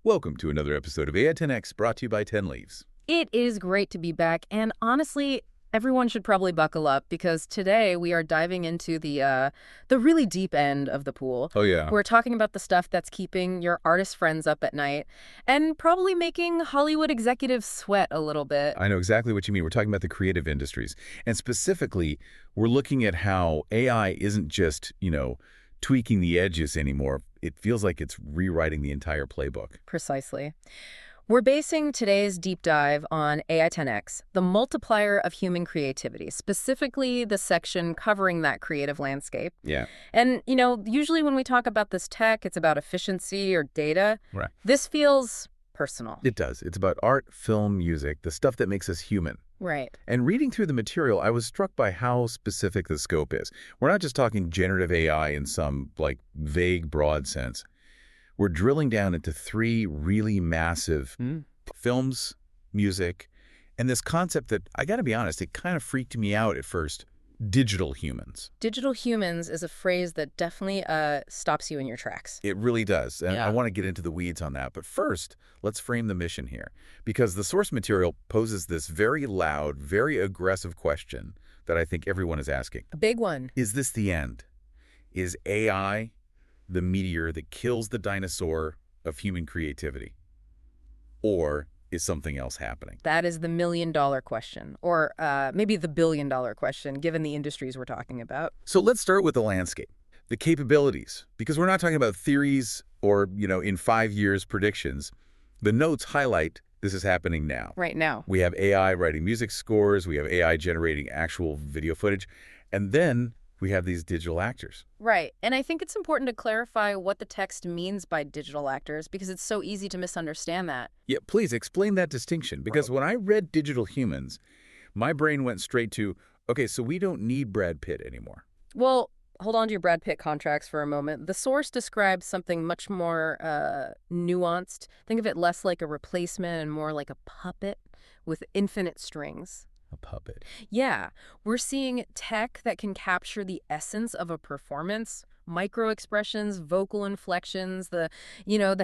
Welcome to another episode of AI 10X brought to you by 10 Leaves. It is great to be back, and honestly, everyone should probably buckle up because today we are diving into the really deep end of the pool. Oh, yeah. We're talking about the stuff that's keeping your artist friends up at night and probably making Hollywood executives sweat a little bit. I know exactly what you mean. We're talking about the creative industries. And specifically, we're looking at how AI isn't just, tweaking the edges anymore. It feels like it's rewriting the entire playbook. Precisely. We're basing today's deep dive on AI 10X, the multiplier of human creativity, specifically the section covering that creative landscape. Yeah. And, usually when we talk about this tech, it's about efficiency or data. Right. This feels personal. It does. It's about art, film, music, the stuff that makes us human. Right. And reading through the material, I was struck by how specific the scope is. We're not just talking generative AI in some, vague, broad sense. We're drilling down into three really massive films, music, and this concept that, I gotta be honest, it kind of freaked me out at first. Digital humans. Digital humans is a phrase that definitely stops you in your tracks. It really does. And Yeah. I want to get into the weeds on that. But first, let's frame the mission here. Because the source material poses this very loud, very aggressive question that I think everyone is asking. A big one. Is this the end? Is AI the meteor that kills the dinosaur of human creativity? Or is something else happening? That is the million-dollar question, or maybe the billion-dollar question, given the industries we're talking about. So let's start with the landscape, the capabilities, because we're not talking about theories or, in 5 years predictions. The notes highlight this is happening now. Right now. We have AI writing music scores, we have AI generating actual video footage, and then we have these digital actors. Right. And I think it's important to clarify what the text means by digital actors because it's so easy to misunderstand that. Yeah, please explain that distinction, because when I read digital humans, my brain went straight to, okay, so we don't need Brad Pitt anymore. Well, hold on to your Brad Pitt contracts for a moment. The source describes something much more nuanced. Think of it less like a replacement and more like a puppet with infinite strings. A puppet. Yeah, we're seeing tech that can capture the essence of a performance, micro expressions, vocal inflections, the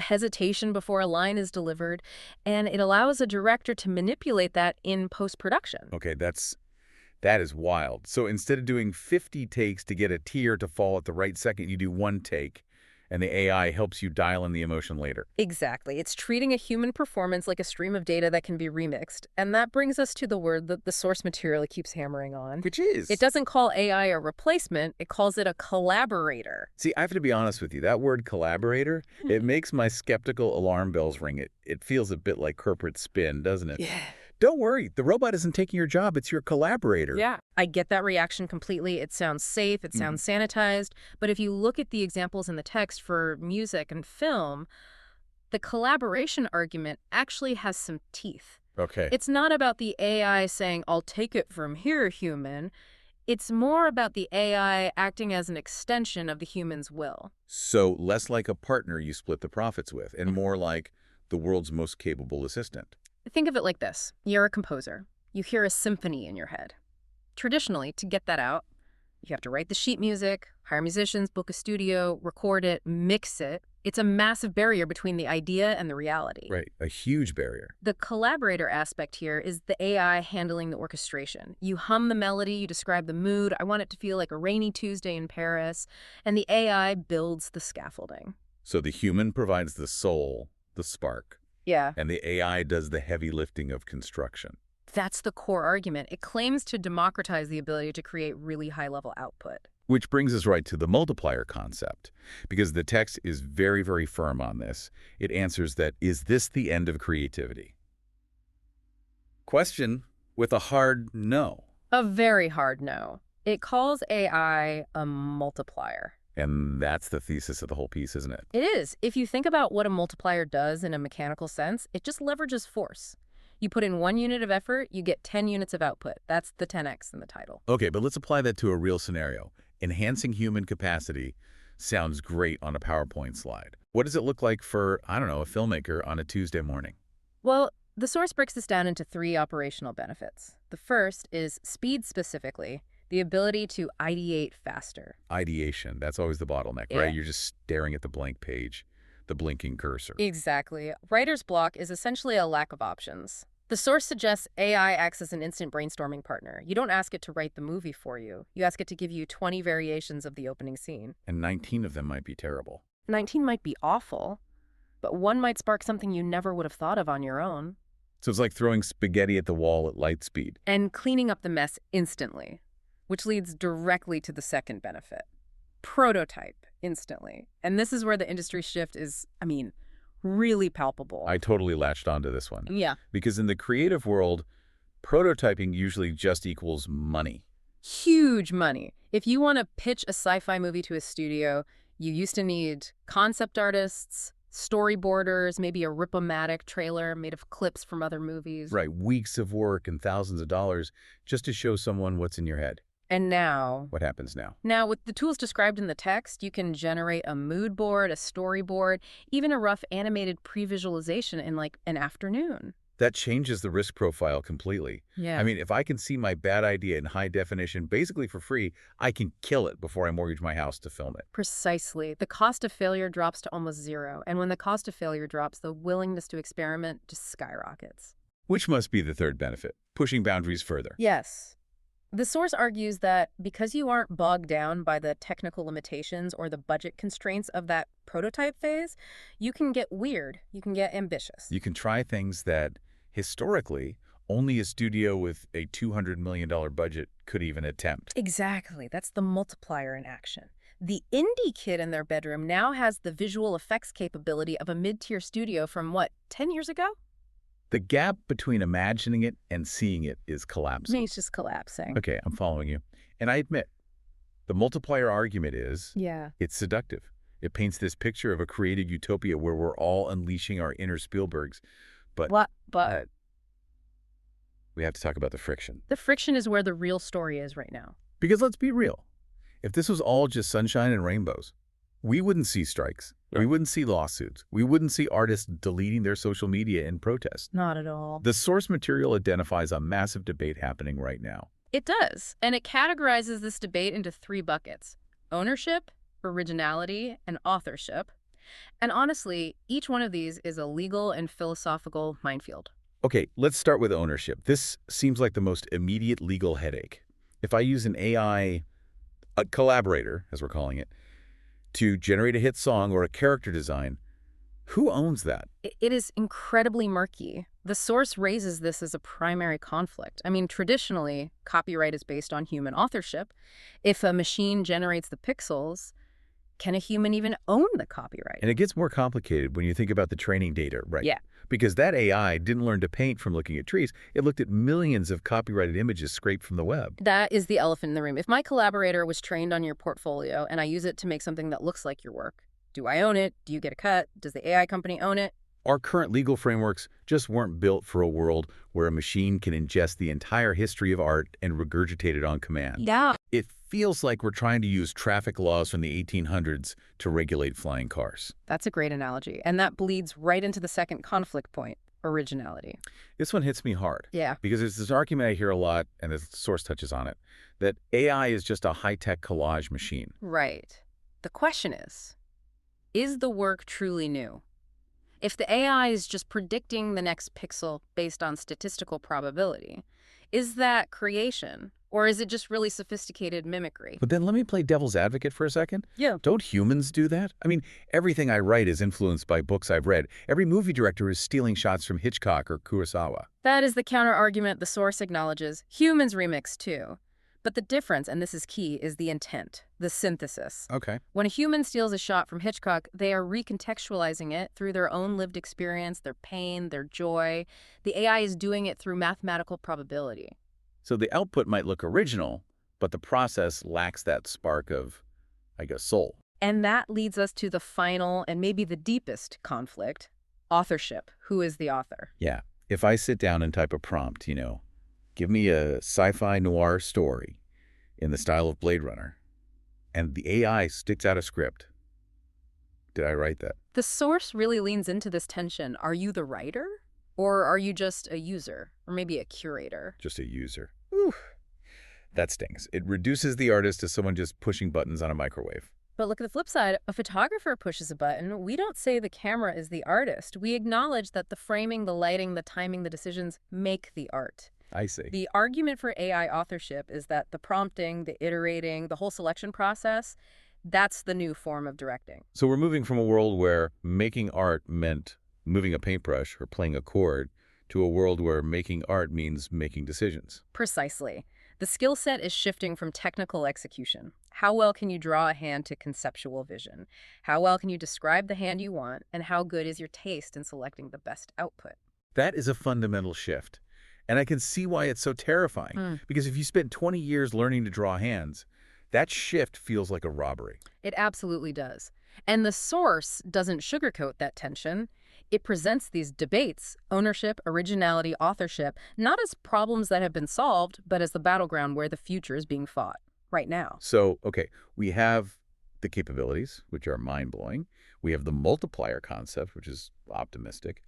hesitation before a line is delivered, and it allows a director to manipulate that in post-production. Okay, that is wild. So instead of doing 50 takes to get a tear to fall at the right second, you do one take, and the AI helps you dial in the emotion later. Exactly. It's treating a human performance like a stream of data that can be remixed. And that brings us to the word that the source material keeps hammering on. Which is? It doesn't call AI a replacement. It calls it a collaborator. See, I have to be honest with you. That word collaborator, it makes my skeptical alarm bells ring. It feels a bit like corporate spin, doesn't it? Yeah. Don't worry. The robot isn't taking your job. It's your collaborator. Yeah, I get that reaction completely. It sounds safe. It sounds sanitized. But if you look at the examples in the text for music and film, the collaboration argument actually has some teeth. Okay. It's not about the AI saying, I'll take it from here, human. It's more about the AI acting as an extension of the human's will. So less like a partner you split the profits with, and more like the world's most capable assistant. Think of it like this. You're a composer. You hear a symphony in your head. Traditionally, to get that out, you have to write the sheet music, hire musicians, book a studio, record it, mix it. It's a massive barrier between the idea and the reality. Right. A huge barrier. The collaborator aspect here is the AI handling the orchestration. You hum the melody, you describe the mood. I want it to feel like a rainy Tuesday in Paris. And the AI builds the scaffolding. So the human provides the soul, the spark. Yeah. And the AI does the heavy lifting of construction. That's the core argument. It claims to democratize the ability to create really high-level output. Which brings us right to the multiplier concept, because the text is very, very firm on this. It answers that, is this the end of creativity? Question with a hard no. A very hard no. It calls AI a multiplier. And that's the thesis of the whole piece, isn't it? It is. If you think about what a multiplier does in a mechanical sense, it just leverages force. You put in 1 unit of effort, you get 10 units of output. That's the 10x in the title. Okay, but let's apply that to a real scenario. Enhancing human capacity sounds great on a PowerPoint slide. What does it look like for, a filmmaker on a Tuesday morning? Well, the source breaks this down into 3 operational benefits. The first is speed specifically, the ability to ideate faster. Ideation, that's always the bottleneck, right? You're just staring at the blank page. the blinking cursor. Exactly. Writer's block is essentially a lack of options. The source suggests AI acts as an instant brainstorming partner. You don't ask it to write the movie for you. You ask it to give you 20 variations of the opening scene. And 19 of them might be terrible. 19 might be awful, but one might spark something you never would have thought of on your own. So it's like throwing spaghetti at the wall at light speed. And cleaning up the mess instantly, which leads directly to the second benefit. Prototype instantly. And this is where the industry shift is, really palpable. I totally latched onto this one. Yeah. Because in the creative world, prototyping usually just equals money. Huge money. If you want to pitch a sci-fi movie to a studio, you used to need concept artists, storyboarders, maybe a Rip-O-Matic trailer made of clips from other movies. Right, weeks of work and thousands of dollars just to show someone what's in your head. And now, What happens now? Now, with the tools described in the text, you can generate a mood board, a storyboard, even a rough animated pre-visualization in like an afternoon. That changes the risk profile completely. Yeah. I mean, if I can see my bad idea in high definition, basically for free, I can kill it before I mortgage my house to film it. Precisely. The cost of failure drops to almost zero. And when the cost of failure drops, the willingness to experiment just skyrockets. Which must be the third benefit, pushing boundaries further. Yes. The source argues that because you aren't bogged down by the technical limitations or the budget constraints of that prototype phase, you can get weird. You can get ambitious. You can try things that, historically, only a studio with a $200 million budget could even attempt. Exactly. That's the multiplier in action. The indie kid in their bedroom now has the visual effects capability of a mid-tier studio from, 10 years ago? The gap between imagining it and seeing it is collapsing. It's just collapsing. Okay, I'm following you. And I admit, the multiplier argument is, Yeah. it's seductive. It paints this picture of a creative utopia where we're all unleashing our inner Spielbergs. But we have to talk about the friction. The friction is where the real story is right now. Because let's be real. If this was all just sunshine and rainbows, we wouldn't see strikes. We wouldn't see lawsuits. We wouldn't see artists deleting their social media in protest. Not at all. The source material identifies a massive debate happening right now. It does. And it categorizes this debate into 3 buckets: ownership, originality, and authorship. And honestly, each one of these is a legal and philosophical minefield. Okay, let's start with ownership. This seems like the most immediate legal headache. If I use an AI, a collaborator, as we're calling it, to generate a hit song or a character design, who owns that? It is incredibly murky. The source raises this as a primary conflict. Traditionally, copyright is based on human authorship. If a machine generates the pixels, can a human even own the copyright? And it gets more complicated when you think about the training data, right? Yeah. Because that AI didn't learn to paint from looking at trees. It looked at millions of copyrighted images scraped from the web. That is the elephant in the room. If my collaborator was trained on your portfolio and I use it to make something that looks like your work, do I own it? Do you get a cut? Does the AI company own it? Our current legal frameworks just weren't built for a world where a machine can ingest the entire history of art and regurgitate it on command. Yeah. It feels like we're trying to use traffic laws from the 1800s to regulate flying cars. That's a great analogy. And that bleeds right into the second conflict point: originality. This one hits me hard. Yeah. Because there's this argument I hear a lot, and the source touches on it, that AI is just a high-tech collage machine. Right. The question is the work truly new? If the AI is just predicting the next pixel based on statistical probability, is that creation? Or is it just really sophisticated mimicry? But then let me play devil's advocate for a second. Yeah. Don't humans do that? Everything I write is influenced by books I've read. Every movie director is stealing shots from Hitchcock or Kurosawa. That is the counter-argument the source acknowledges. Humans remix too. But the difference, and this is key, is the intent, the synthesis. Okay. When a human steals a shot from Hitchcock, they are recontextualizing it through their own lived experience, their pain, their joy. The AI is doing it through mathematical probability. So the output might look original, but the process lacks that spark of, soul. And that leads us to the final and maybe the deepest conflict: authorship. Who is the author? Yeah. If I sit down and type a prompt, give me a sci-fi noir story in the style of Blade Runner, and the AI sticks out a script, did I write that? The source really leans into this tension. Are you the writer? Or are you just a user? Or maybe a curator? Just a user. Ooh, that stings. It reduces the artist to someone just pushing buttons on a microwave. But look at the flip side. A photographer pushes a button. We don't say the camera is the artist. We acknowledge that the framing, the lighting, the timing, the decisions make the art. I see. The argument for AI authorship is that the prompting, the iterating, the whole selection process, that's the new form of directing. So we're moving from a world where making art meant moving a paintbrush or playing a chord to a world where making art means making decisions. Precisely. The skill set is shifting from technical execution. How well can you draw a hand to conceptual vision? How well can you describe the hand you want? And how good is your taste in selecting the best output? That is a fundamental shift. And I can see why it's so terrifying. Because if you spent 20 years learning to draw hands, that shift feels like a robbery. It absolutely does. And the source doesn't sugarcoat that tension. It presents these debates, ownership, originality, authorship, not as problems that have been solved, but as the battleground where the future is being fought right now. So, okay, we have the capabilities, which are mind-blowing. We have the multiplier concept, which is optimistic.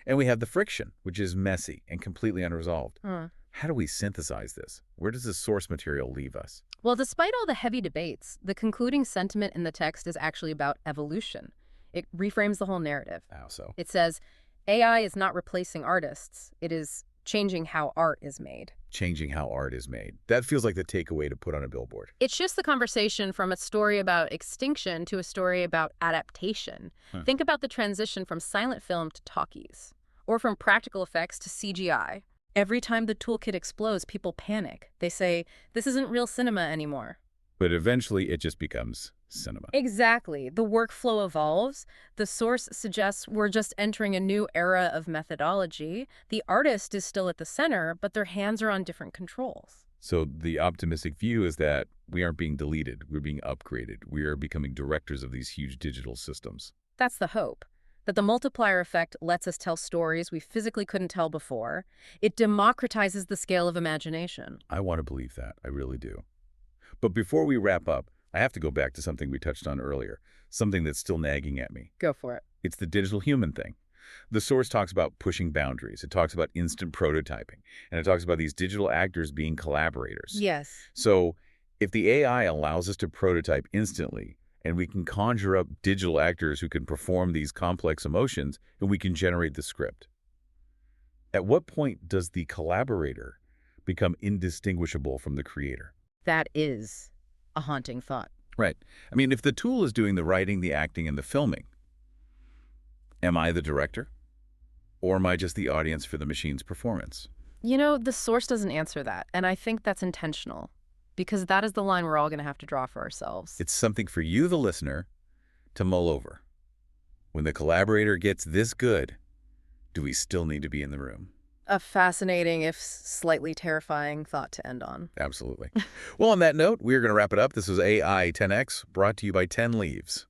And we have the friction, which is messy and completely unresolved. How do we synthesize this? Where does the source material leave us? Well, despite all the heavy debates, the concluding sentiment in the text is actually about evolution. It reframes the whole narrative. How so? It says, AI is not replacing artists. It is changing how art is made. Changing how art is made. That feels like the takeaway to put on a billboard. It shifts the conversation from a story about extinction to a story about adaptation. Think about the transition from silent film to talkies, or from practical effects to CGI. Every time the toolkit explodes, people panic. They say, this isn't real cinema anymore. But eventually, it just becomes cinema. Exactly. The workflow evolves. The source suggests we're just entering a new era of methodology. The artist is still at the center, but their hands are on different controls. So the optimistic view is that we aren't being deleted. We're being upgraded. We are becoming directors of these huge digital systems. That's the hope. That the multiplier effect lets us tell stories we physically couldn't tell before. It democratizes the scale of imagination. I want to believe that. I really do. But before we wrap up, I have to go back to something we touched on earlier, something that's still nagging at me. Go for it. It's the digital human thing. The source talks about pushing boundaries. It talks about instant prototyping. And it talks about these digital actors being collaborators. Yes. So if the AI allows us to prototype instantly, and we can conjure up digital actors who can perform these complex emotions, and we can generate the script, at what point does the collaborator become indistinguishable from the creator? That is a haunting thought. Right. I mean, if the tool is doing the writing, the acting, and the filming, am I the director? Or am I just the audience for the machine's performance? You know, the source doesn't answer that, and I think that's intentional, because that is the line we're all going to have to draw for ourselves. It's something for you, the listener, to mull over. When the collaborator gets this good, do we still need to be in the room? A fascinating, if slightly terrifying, thought to end on. Absolutely. Well, on that note, we're going to wrap it up. This was AI 10X, brought to you by 10 Leaves.